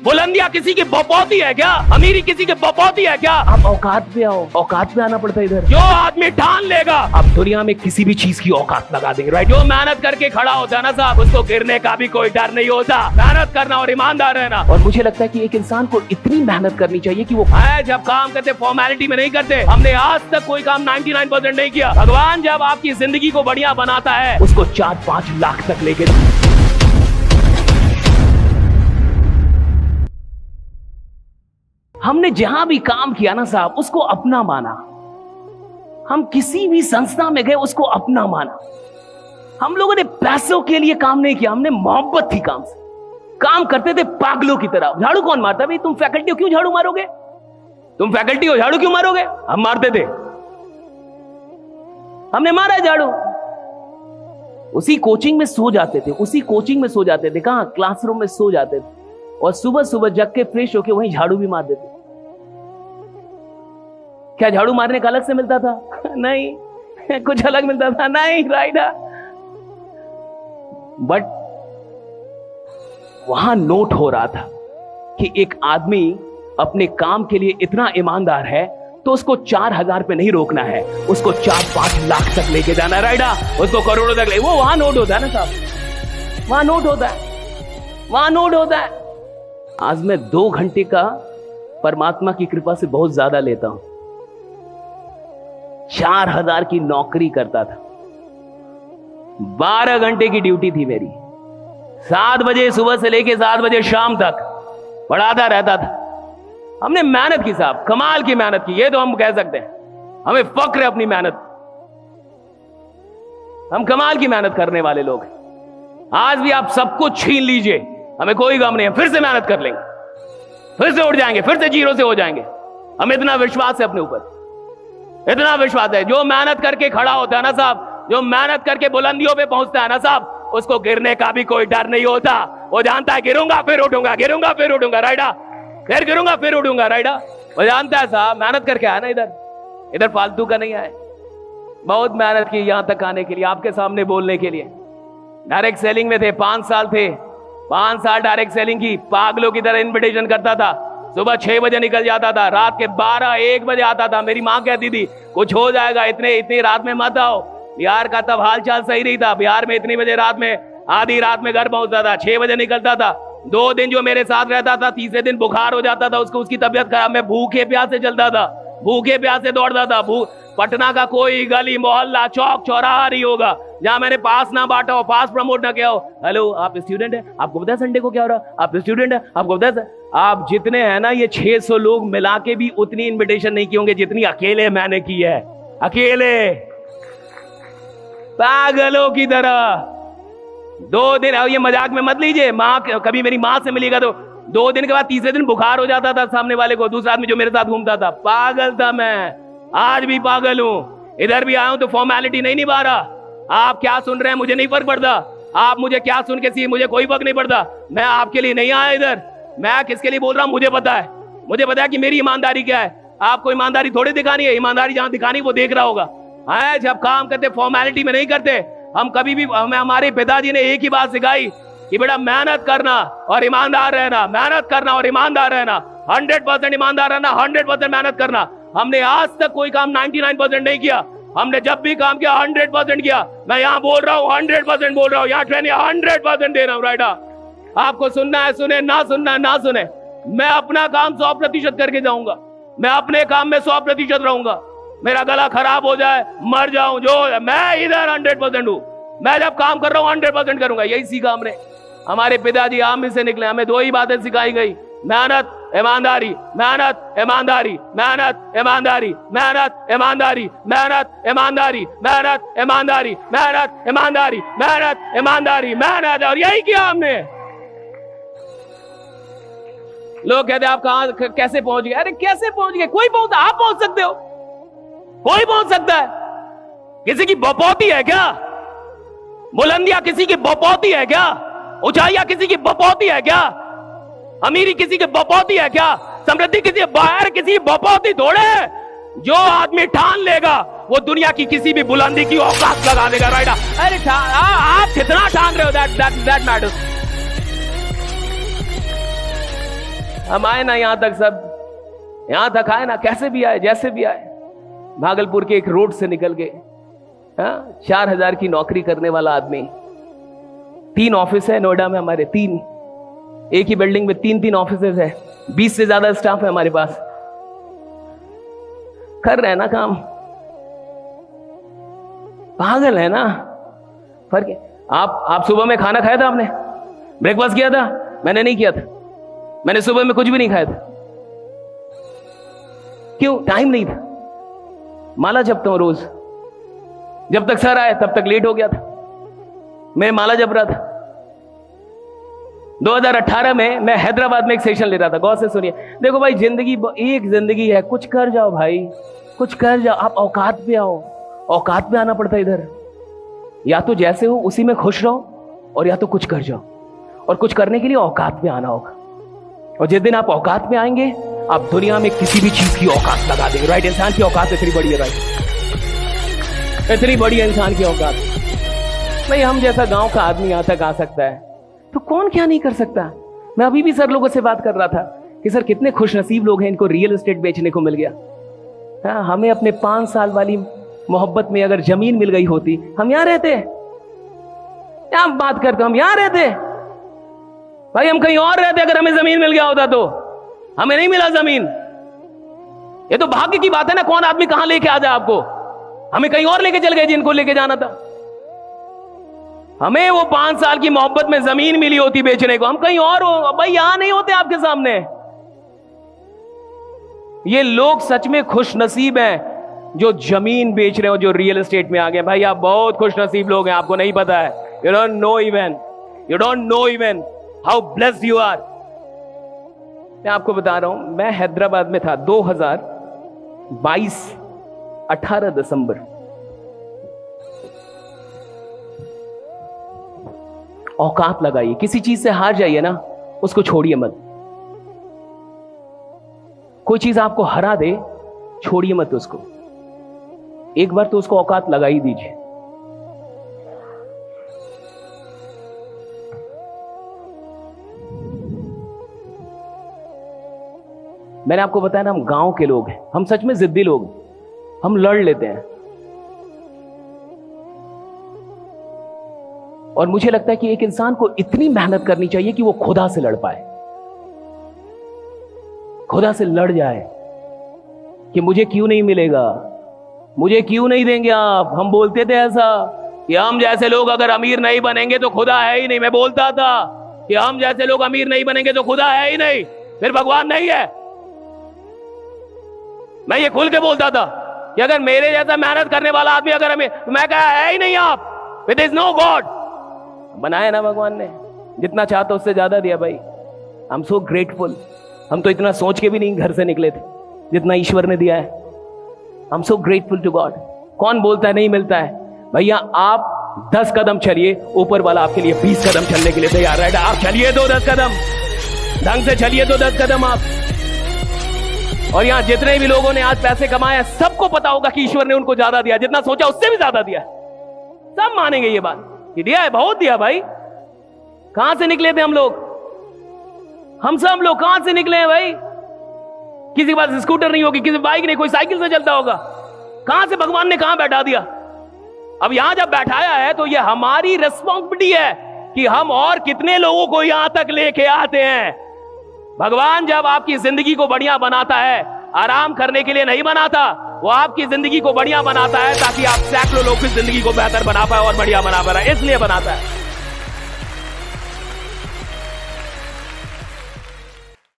बुलंदियां किसी की बपौती है क्या? अमीरी किसी की बपौती है क्या? आप औकात पे आओ, औकात पे आना पड़ता है इधर। जो आदमी ठान लेगा अब दुनिया में किसी भी चीज की औकात लगा देंगे, राइट? जो मेहनत करके खड़ा होता है ना साहब, उसको गिरने का भी कोई डर नहीं होता। मेहनत करना और ईमानदार रहना। और मुझे लगता है कि एक इंसान को इतनी मेहनत करनी चाहिए कि वो जब काम करते फॉर्मेलिटी में नहीं करते। हमने आज तक कोई काम 99% नहीं किया। भगवान जब आपकी जिंदगी को बढ़िया बनाता है उसको 4-5 लाख तक लेके हमने जहां भी काम किया ना साहब उसको अपना माना। हम किसी भी संस्था में गए उसको अपना माना। हम लोगों ने पैसों के लिए काम नहीं किया, हमने मोहब्बत थी काम से। काम करते थे पागलों की तरह। झाड़ू कौन मारता? भाई तुम फैकल्टी हो, क्यों झाड़ू मारोगे? तुम फैकल्टी हो, झाड़ू क्यों मारोगे? हम मारते थे, हमने मारा झाड़ू। उसी कोचिंग में सो जाते थे, उसी कोचिंग में सो जाते थे। कहां? क्लासरूम में सो जाते थे और सुबह सुबह जग के फ्रेश होके वहीं झाड़ू भी मार देते। क्या झाड़ू मारने का अलग से मिलता था? नहीं। कुछ अलग मिलता था? नहीं, राइट। बट वहां नोट हो रहा था कि एक आदमी अपने काम के लिए इतना ईमानदार है तो उसको 4,000 पे नहीं रोकना है, उसको 4-5 लाख तक लेके जाना है, राइडा? उसको करोड़ों तक ले। वो वहां नोट होता है ना साहब, वहां नोट होता है, वहां नोट होता है। आज मैं 2 घंटे का परमात्मा की कृपा से बहुत ज्यादा लेता हूं। 4,000 की नौकरी करता था, 12 घंटे की ड्यूटी थी मेरी। 7 बजे सुबह से लेके 7 बजे शाम तक पढ़ाता रहता था। हमने मेहनत की साहब, कमाल की मेहनत की, ये तो हम कह सकते हैं। हमें फक्र है अपनी मेहनत, हम कमाल की मेहनत करने वाले लोग हैं। आज भी आप सब कुछ छीन लीजिए, हमें कोई गम नहीं है, फिर से मेहनत कर लेंगे, फिर से उठ जाएंगे, फिर से जीरो से हो जाएंगे। हम इतना विश्वास है अपने ऊपर, इतना विश्वास है। जो मेहनत करके खड़ा होता है ना साहब, जो मेहनत करके बुलंदियों पे पहुंचता है ना साहब, उसको गिरने का भी कोई डर नहीं होता। वो जानता है गिरूंगा फिर उठूंगा, गिरूंगा फिर उठूंगा, राइडा? फिर गिरूंगा फिर उठूंगा, राइडा? वो जानता है साहब, मेहनत करके आया ना इधर फालतू का नहीं आए। बहुत मेहनत की यहां तक आने के लिए, आपके सामने बोलने के लिए। डायरेक्ट सेलिंग में थे, 5 साल थे, 5 साल डायरेक्ट सेलिंग की। पागलों की तरह इन्विटेशन करता था। सुबह 6 बजे निकल जाता था, रात के 12-1 बजे आता था। मेरी माँ कहती थी कुछ हो जाएगा, इतनी रात में मत आओ। बिहार का तब हाल चाल सही नहीं था। बिहार में इतनी बजे रात में, आधी रात में घर पहुंचता था, 6 बजे निकलता था। 2 दिन जो मेरे साथ रहता था, तीसरे दिन बुखार हो जाता था उसको, उसकी तबीयत खराब। मैं भूखे प्यासे चलता था, भूखे प्यासे दौड़ता था। पटना का कोई गली मोहल्ला चौक चौराहा नहीं होगा जहां मैंने पास ना बांटा हो, पास प्रमोट ना किया हो। हेलो, आप स्टूडेंट हैं? आपको पता है संडे को क्या हो रहा? आप स्टूडेंट हैं? आपको पता है? आप जितने हैं ना, ये 600 लोग मिला के भी उतनी इन्विटेशन नहीं की होंगे जितनी अकेले मैंने की है। अकेले पागलों की तरह 2 दिन। ये मजाक में मत लीजिए। माँ, कभी मेरी माँ से मिलेगा तो 2 दिन के बाद तीसरे दिन बुखार हो जाता था सामने वाले को, दूसरा आदमी जो मेरे साथ घूमता था। पागल था मैं, आज भी पागल हूं। इधर भी आया हूं तो फॉर्मेलिटी नहीं निभा रहा। आप क्या सुन रहे हैं मुझे नहीं फर्क पड़ता, आप मुझे क्या सुन के सी, मुझे कोई फर्क नहीं पड़ता। मैं आपके लिए नहीं आया इधर, मैं किसके लिए बोल रहा हूं मुझे पता है। मुझे पता है कि मेरी ईमानदारी क्या है। आपको ईमानदारी थोड़ी दिखानी है, ईमानदारी जहां दिखानी वो देख रहा होगा। जब काम करते फॉर्मेलिटी में नहीं करते। हम कभी भी, हमारे पिताजी ने एक ही बात सिखाई कि बेटा मेहनत करना और ईमानदार रहना, मेहनत करना और ईमानदार रहना, 100% ईमानदार रहना, 100% मेहनत करना। हमने आज तक कोई काम 99% नहीं किया। हमने जब भी काम किया 100% किया। मैं यहाँ बोल रहा हूँ 100% बोल रहा हूँ, यहाँ ट्रेनिंग 100% दे रहा हूँ, राइडा? आपको सुनना है सुने, ना सुनना है ना सुने। मैं अपना काम 100% करके जाऊंगा। मैं अपने काम में 100% रहूंगा। मेरा गला खराब हो जाए, मर जाऊं, जो मैं इधर 100% हूं। मैं जब काम कर रहा हूं 100% करूंगा। यही सीखा हमने, हमारे पिताजी आम से निकले। हमें 2 ही बातें सिखाई गई, मेहनत ईमानदारी, मेहनत ईमानदारी, मेहनत ईमानदारी, मेहनत ईमानदारी, मेहनत ईमानदारी, मेहनत ईमानदारी, मेहनत ईमानदारी, मेहनत ईमानदारी, मेहनत। और यही किया हमने। लोग कहते हैं आप कहां कैसे पहुंच गए? अरे कैसे पहुंच गए? कोई पहुंचा, आप पहुंच सकते हो, कोई पहुंच सकता है। किसी की बपौती है क्या? बुलंदियां किसी की बपौती है क्या? ऊंचाइयां किसी की बपौती है क्या? अमीरी किसी की बपौती है क्या? समृद्धि किसी बाहर किसी की बपौती थोड़े है। जो आदमी ठान लेगा वो दुनिया की किसी भी बुलंदी की औकात लगा देगा, राइट? अरे आप कितना ठान रहे हो, दैट मैटर्स। हम आए ना यहां तक, सब यहां तक आए ना, कैसे भी आए, जैसे भी आए। भागलपुर के एक रोड से निकल के, 4,000 की नौकरी करने वाला आदमी, 3 ऑफिस है नोएडा में हमारे, 3, एक ही बिल्डिंग में 3 ऑफिसेज है, 20 से ज्यादा स्टाफ है हमारे पास, कर रहे हैं ना काम। पागल है ना, फर्क है। आप सुबह में खाना खाया था, आपने ब्रेकफास्ट किया था? मैंने नहीं किया था, मैंने सुबह में कुछ भी नहीं खाया था। क्यों? टाइम नहीं था। माला जपता हूं रोज, जब तक सर आए तब तक लेट हो गया था, मैं माला जप रहा था। 2018 में मैं हैदराबाद में एक सेशन ले रहा था। गौर से सुनिए, देखो भाई, जिंदगी एक जिंदगी है, कुछ कर जाओ भाई, कुछ कर जाओ। आप औकात पे आओ, औकात पे आना पड़ता है इधर। या तो जैसे हो उसी में खुश रहो, और या तो कुछ कर जाओ, और कुछ करने के लिए औकात पे आना होगा। और जिस दिन आप औकात पे आएंगे, आप दुनिया में किसी भी चीज की औकात लगा देंगे। राइट? इंसान की औकात इतनी बड़ी है, राइट, इतनी बड़ी है इंसान की औकात। भाई हम जैसा गांव का आदमी यहां तक आ सकता है, तो कौन क्या नहीं कर सकता। मैं अभी भी सर लोगों से बात कर रहा था कि सर कितने खुशनसीब लोग हैं, इनको रियल एस्टेट बेचने को मिल गया। हमें अपने 5 साल वाली मोहब्बत में अगर जमीन मिल गई होती, हम यहां रहते। क्या बात करते, हम यहां रहते भाई, हम कहीं और रहते अगर हमें जमीन मिल गया होता तो। हमें नहीं मिला जमीन, ये तो भाग्य की बात है ना, कौन आदमी कहां लेके आ जाए आपको। हमें कहीं और लेके चल गए जिनको लेके जाना था। हमें वो 5 साल की मोहब्बत में जमीन मिली होती बेचने को, हम कहीं और हो भाई, यहां नहीं होते आपके सामने। ये लोग सच में खुश नसीब हैं जो जमीन बेच रहे हो, जो रियल एस्टेट में आ गए। भाई आप बहुत खुश नसीब लोग हैं, आपको नहीं पता है। You don't know even how blessed you are. मैं आपको बता रहा हूं, मैं हैदराबाद में था 2022 18 दिसंबर। औकात लगाइए, किसी चीज से हार जाइए ना, उसको छोड़िए मत। कोई चीज आपको हरा दे, छोड़िए मत उसको, एक बार तो उसको औकात लगा ही दीजिए। मैंने आपको बताया ना, हम गांव के लोग हैं, हम सच में जिद्दी लोग, हम लड़ लेते हैं। और मुझे लगता है कि एक इंसान को इतनी मेहनत करनी चाहिए कि वो खुदा से लड़ पाए, खुदा से लड़ जाए कि मुझे क्यों नहीं मिलेगा, मुझे क्यों नहीं देंगे आप। हम बोलते थे ऐसा कि हम जैसे लोग अगर अमीर नहीं बनेंगे तो खुदा है ही नहीं। मैं बोलता था कि हम जैसे लोग अमीर नहीं बनेंगे तो खुदा है ही नहीं, फिर भगवान नहीं है। मैं ये खुल के बोलता था कि अगर मेरे जैसा मेहनत करने वाला आदमी अगर हमें, तो मैं कहा है ही नहीं आप, इट इज नो गॉड। बनाया ना भगवान ने, जितना चाहता उससे ज्यादा दिया भाई। आई एम सो ग्रेटफुल। हम तो इतना सोच के भी नहीं घर से निकले थे जितना ईश्वर ने दिया है। I am so grateful to God. कौन बोलता है नहीं मिलता है? भैया आप 10 कदम चलिए, ऊपर वाला आपके लिए 20 कदम चलने के लिए तैयार है। आप चलिए तो 10 कदम, ढंग से चलिए तो 10 कदम आप। और यहां जितने भी लोगों ने आज पैसे कमाए, सबको पता होगा कि ईश्वर ने उनको ज्यादा दिया, जितना सोचा उससे भी ज्यादा दिया। सब मानेंगे ये बात कि दिया है, बहुत दिया भाई। कहां से निकले थे हम लोग? हम सब लोग कहां से निकले हैं भाई? किसी के पास स्कूटर नहीं होगी, किसी बाइक नहीं, कोई साइकिल से चलता होगा। कहां से भगवान ने कहां बैठा दिया? अब यहां जब बैठाया है तो ये हमारी रिस्पॉन्सिबिलिटी है कि हम और कितने लोगों को यहां तक लेके आते हैं। भगवान जब आपकी जिंदगी को बढ़िया बनाता है, आराम करने के लिए नहीं बनाता, वो आपकी जिंदगी को बढ़िया बनाता है ताकि आप सैकड़ों लोगों की जिंदगी को बेहतर बना पाए और बढ़िया बना पाए, इसलिए बनाता है।